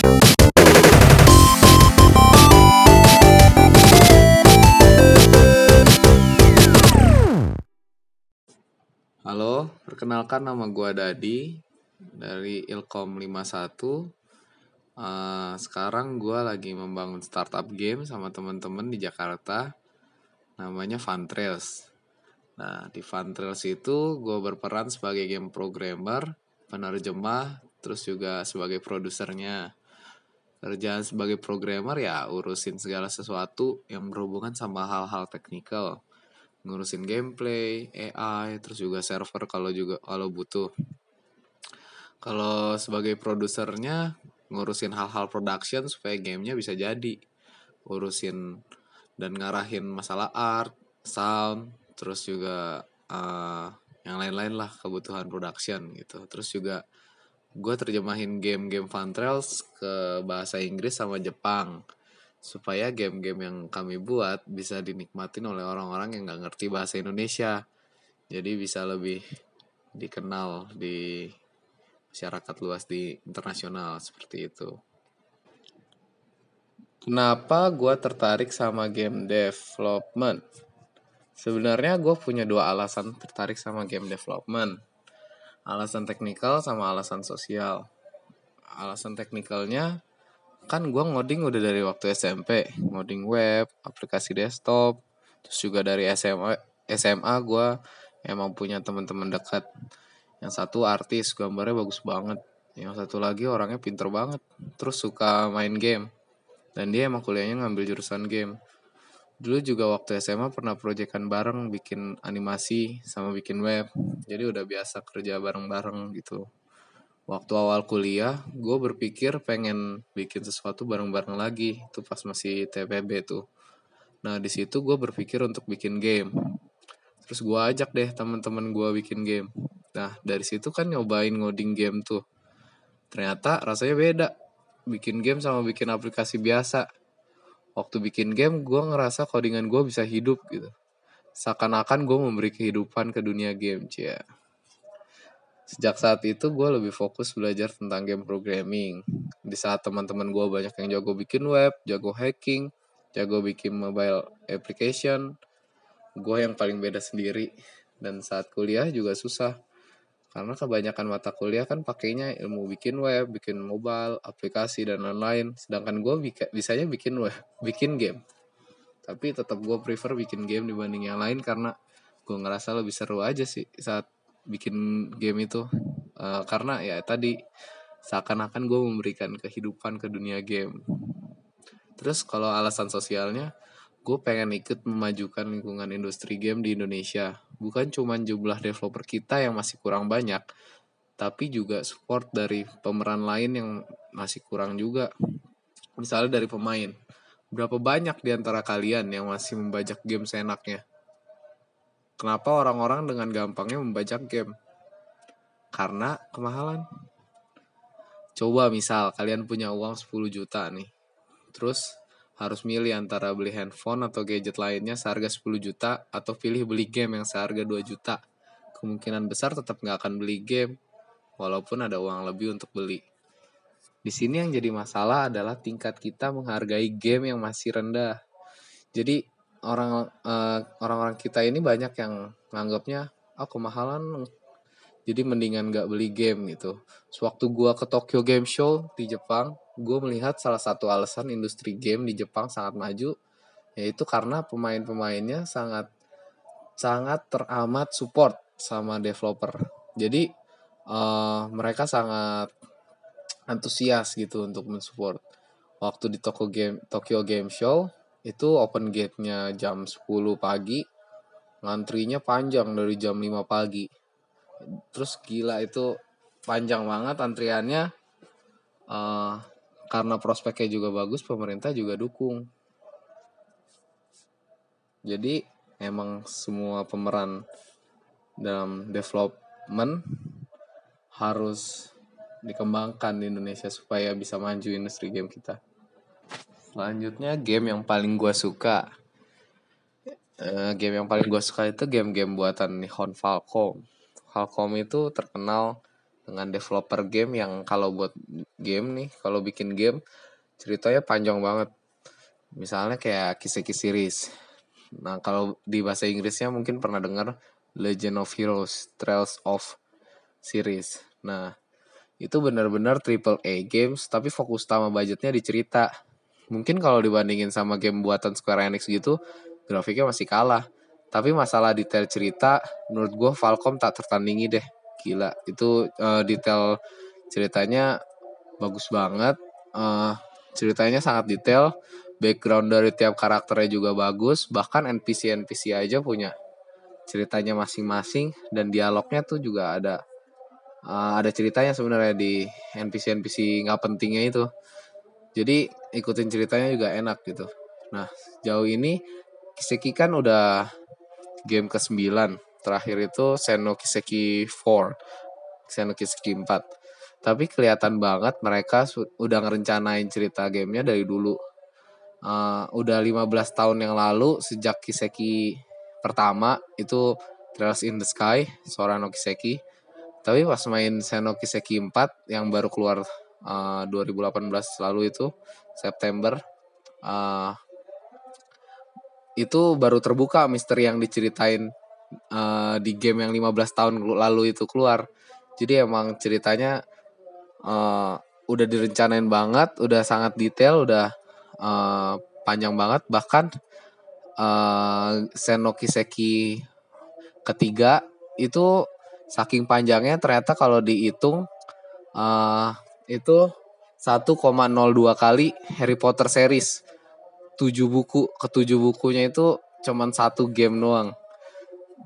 Halo, perkenalkan nama gua Dadi dari Ilkom 51. Sekarang gua lagi membangun startup game sama teman-teman di Jakarta, namanya Funtrails. Nah, di Funtrails itu gua berperan sebagai game programmer, penerjemah, terus juga sebagai produsernya. Kerjaan sebagai programmer ya urusin segala sesuatu yang berhubungan sama hal-hal teknikal, ngurusin gameplay, AI, terus juga server kalau butuh. Kalau sebagai produsernya ngurusin hal-hal production supaya gamenya bisa jadi, urusin dan ngarahin masalah art, sound, terus juga yang lain-lain lah kebutuhan production gitu. Terus juga gue terjemahin game-game Funtrails ke bahasa Inggris sama Jepang supaya game-game yang kami buat bisa dinikmatin oleh orang-orang yang nggak ngerti bahasa Indonesia. Jadi bisa lebih dikenal di masyarakat luas di internasional seperti itu. Kenapa gue tertarik sama game development? Sebenarnya gue punya dua alasan tertarik sama game development. Alasan teknikal sama alasan sosial. Alasan teknikalnya kan gue ngoding udah dari waktu SMP, ngoding web, aplikasi desktop, terus juga dari SMA gue emang punya teman-teman dekat. Yang satu artis, gambarnya bagus banget. Yang satu lagi orangnya pinter banget, terus suka main game. Dan dia emang kuliahnya ngambil jurusan game. Dulu juga waktu SMA pernah proyekan bareng, bikin animasi sama bikin web. Jadi udah biasa kerja bareng-bareng gitu. Waktu awal kuliah, gue berpikir pengen bikin sesuatu bareng-bareng lagi. Itu pas masih TPB tuh. Nah di situ gue berpikir untuk bikin game. Terus gue ajak deh teman-teman gue bikin game. Nah dari situ kan nyobain ngoding game tuh. Ternyata rasanya beda. Bikin game sama bikin aplikasi biasa. Waktu bikin game gue ngerasa codingan gue bisa hidup gitu. Seakan-akan gue memberi kehidupan ke dunia game. Cia. Sejak saat itu gue lebih fokus belajar tentang game programming. Di saat teman-teman gue banyak yang jago bikin web, jago hacking, jago bikin mobile application, gue yang paling beda sendiri. Dan saat kuliah juga susah. Karena kebanyakan mata kuliah kan pakainya ilmu bikin web, bikin mobile, aplikasi, dan lain-lain. Sedangkan gue bisanya bikin web, bikin game. Tapi tetap gue prefer bikin game dibanding yang lain karena gue ngerasa lebih seru aja sih saat bikin game itu. Karena ya tadi seakan-akan gue memberikan kehidupan ke dunia game. Terus kalau alasan sosialnya, gue pengen ikut memajukan lingkungan industri game di Indonesia. Bukan cuma jumlah developer kita yang masih kurang banyak, tapi juga support dari pemeran lain yang masih kurang juga. Misalnya dari pemain. Berapa banyak di antara kalian yang masih membajak game seenaknya? Kenapa orang-orang dengan gampangnya membajak game? Karena kemahalan. Coba misal kalian punya uang 10 juta nih. Terus harus milih antara beli handphone atau gadget lainnya seharga 10 juta atau pilih beli game yang seharga 2 juta. Kemungkinan besar tetap gak akan beli game walaupun ada uang lebih untuk beli. Di sini yang jadi masalah adalah tingkat kita menghargai game yang masih rendah. Jadi orang-orang kita ini banyak yang nganggapnya kemahalan, jadi mendingan gak beli game gitu. Sewaktu gue ke Tokyo Game Show di Jepang, gue melihat salah satu alasan industri game di Jepang sangat maju, yaitu karena pemain-pemainnya sangat teramat support sama developer. Jadi mereka sangat antusias gitu untuk mensupport. Waktu di Tokyo Game Show itu open gate-nya jam 10 pagi, ngantrinya panjang dari jam 5 pagi. Terus gila itu panjang banget antriannya. Karena prospeknya juga bagus, pemerintah juga dukung. Jadi emang semua pemeran dalam development harus dikembangkan di Indonesia supaya bisa maju industri game kita. Selanjutnya game yang paling gue suka. Game yang paling gue suka itu game-game buatan Nihon Falcom. Falcom itu terkenal dengan developer game yang kalau buat game nih, kalau bikin game ceritanya panjang banget. Misalnya kayak Kiseki series. Nah, kalau di bahasa Inggrisnya mungkin pernah dengar Legend of Heroes, Trails of series. Nah, itu benar-benar triple A games tapi fokus utama budgetnya di cerita. Mungkin kalau dibandingin sama game buatan Square Enix gitu, grafiknya masih kalah. Tapi masalah detail cerita, menurut gue Falcom tak tertandingi deh. Gila, itu detail ceritanya bagus banget. Ceritanya sangat detail. Background dari tiap karakternya juga bagus. Bahkan NPC aja punya ceritanya masing-masing. Dan dialognya tuh juga ada ceritanya sebenarnya di NPC nggak pentingnya itu. Jadi ikutin ceritanya juga enak gitu. Nah, jauh ini Kiseki kan udah game ke-9. Terakhir itu Kiseki 4, Kiseki 4. Tapi kelihatan banget mereka udah ngerencanain cerita gamenya dari dulu. Udah 15 tahun yang lalu sejak Kiseki pertama itu Trails in the Sky, Sora no Kiseki. Tapi pas main Kiseki 4 yang baru keluar 2018 lalu itu September, itu baru terbuka misteri yang diceritain di game yang 15 tahun lalu itu keluar. Jadi emang ceritanya udah direncanain banget, udah sangat detail, udah panjang banget. Bahkan Kiseki ketiga itu saking panjangnya ternyata kalau dihitung itu 1,02 kali Harry Potter series. 7 buku, ketujuh bukunya itu cuman satu game doang.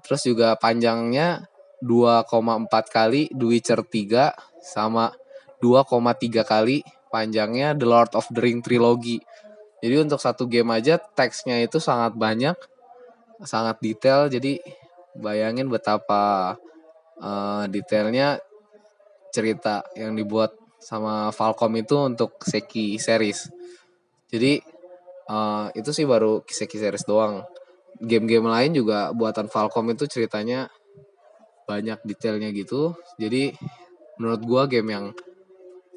Terus juga panjangnya 2,4 kali The Witcher 3 sama 2,3 kali panjangnya The Lord of the Ring Trilogy. Jadi untuk satu game aja teksnya itu sangat banyak, sangat detail. Jadi bayangin betapa detailnya cerita yang dibuat sama Falcom itu untuk Seki series. Jadi itu sih baru Kiseki series doang. Game-game lain juga buatan Falcom itu ceritanya banyak detailnya gitu. Jadi menurut gue game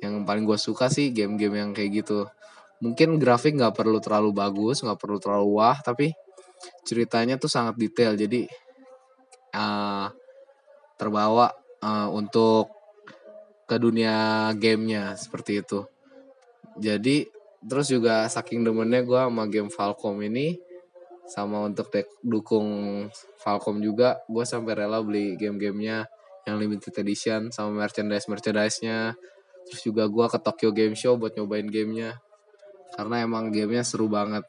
yang paling gue suka sih game-game yang kayak gitu. Mungkin grafik nggak perlu terlalu bagus, nggak perlu terlalu wah, tapi ceritanya tuh sangat detail. Jadi terbawa untuk ke dunia gamenya seperti itu. Jadi terus juga saking demennya gue sama game Falcom ini, sama untuk dukung Falcom juga, gue sampai rela beli game-gamenya yang limited edition sama merchandise-nya. Terus juga gue ke Tokyo Game Show buat nyobain gamenya, karena emang gamenya seru banget.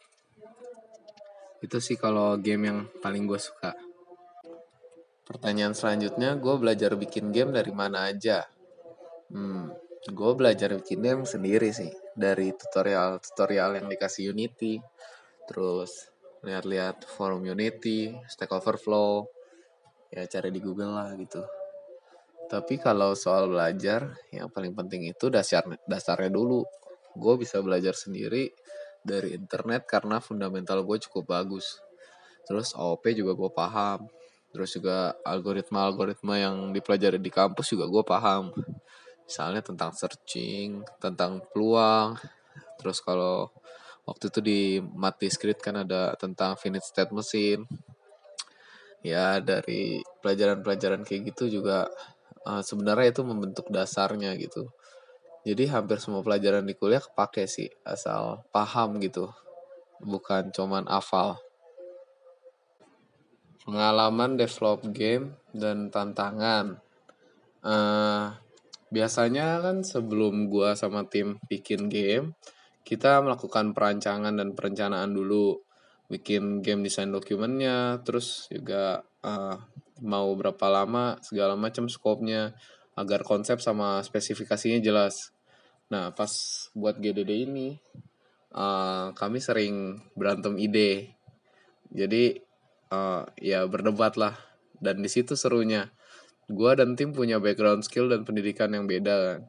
Itu sih kalau game yang paling gue suka. Pertanyaan selanjutnya, gue belajar bikin game dari mana aja? Gue belajar bikin game sendiri sih, dari tutorial yang dikasih Unity, terus lihat-lihat forum Unity, Stack Overflow, ya cari di Google lah gitu. Tapi kalau soal belajar, yang paling penting itu dasarnya dulu. Gue bisa belajar sendiri dari internet karena fundamental gue cukup bagus. Terus AOP juga gue paham. Terus juga algoritma yang dipelajari di kampus juga gue paham. Misalnya tentang searching, tentang peluang. Terus kalau waktu itu di Matdiscrete kan ada tentang finite state machine. Ya dari pelajaran-pelajaran kayak gitu juga sebenarnya itu membentuk dasarnya gitu. Jadi hampir semua pelajaran di kuliah kepake sih, asal paham gitu, bukan cuman hafal. Pengalaman develop game dan tantangan. Biasanya kan sebelum gua sama tim bikin game, kita melakukan perancangan dan perencanaan dulu. Bikin game design dokumennya, terus juga mau berapa lama, segala macam skopnya, agar konsep sama spesifikasinya jelas. Nah, pas buat GDD ini, kami sering berantem ide. Jadi, ya berdebat lah. Dan di situ serunya. Gua dan tim punya background skill dan pendidikan yang beda kan.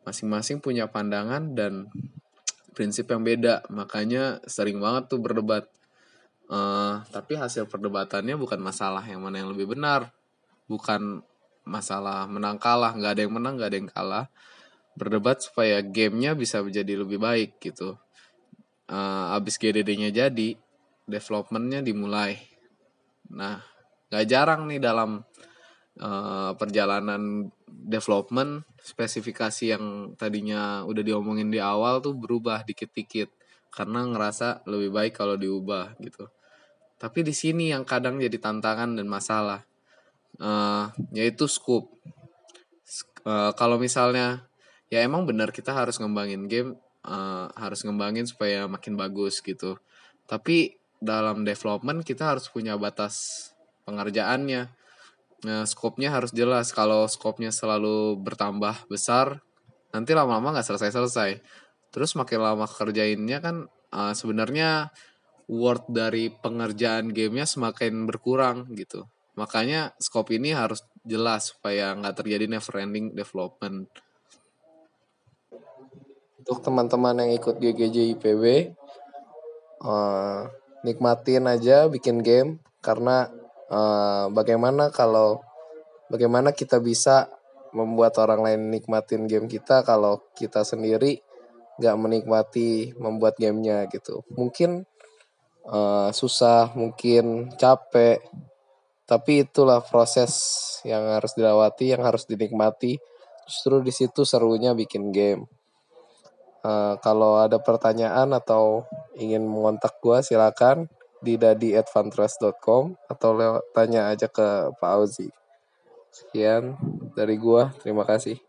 Masing-masing punya pandangan dan prinsip yang beda. Makanya sering banget tuh berdebat. Tapi hasil perdebatannya bukan masalah yang mana yang lebih benar. Bukan masalah menang kalah. Gak ada yang menang, gak ada yang kalah. berdebat supaya gamenya bisa menjadi lebih baik gitu. Abis GDD-nya jadi, developmentnya dimulai. Nah, gak jarang nih dalam perjalanan development, spesifikasi yang tadinya udah diomongin di awal tuh berubah dikit-dikit karena ngerasa lebih baik kalau diubah gitu. Tapi di sini yang kadang jadi tantangan dan masalah, yaitu scope. Kalau misalnya ya emang benar kita harus ngembangin game, harus ngembangin supaya makin bagus gitu. Tapi dalam development kita harus punya batas pengerjaannya. Nah, skopnya harus jelas. Kalau skopnya selalu bertambah besar, nanti lama-lama nggak selesai-selesai. Terus makin lama kerjainnya kan sebenarnya worth dari pengerjaan gamenya semakin berkurang gitu. Makanya skop ini harus jelas supaya nggak terjadi never ending development. Untuk teman-teman yang ikut GGJ IPB, nikmatin aja bikin game, karena bagaimana kita bisa membuat orang lain nikmatin game kita kalau kita sendiri gak menikmati membuat gamenya gitu. Mungkin susah, mungkin capek, tapi itulah proses yang harus dilewati, yang harus dinikmati. Justru di situ serunya bikin game. Kalau ada pertanyaan atau ingin mengontak gue, silakan di dadi@funtrust.com atau tanya aja ke Pak Auzi. Sekian dari gue, terima kasih.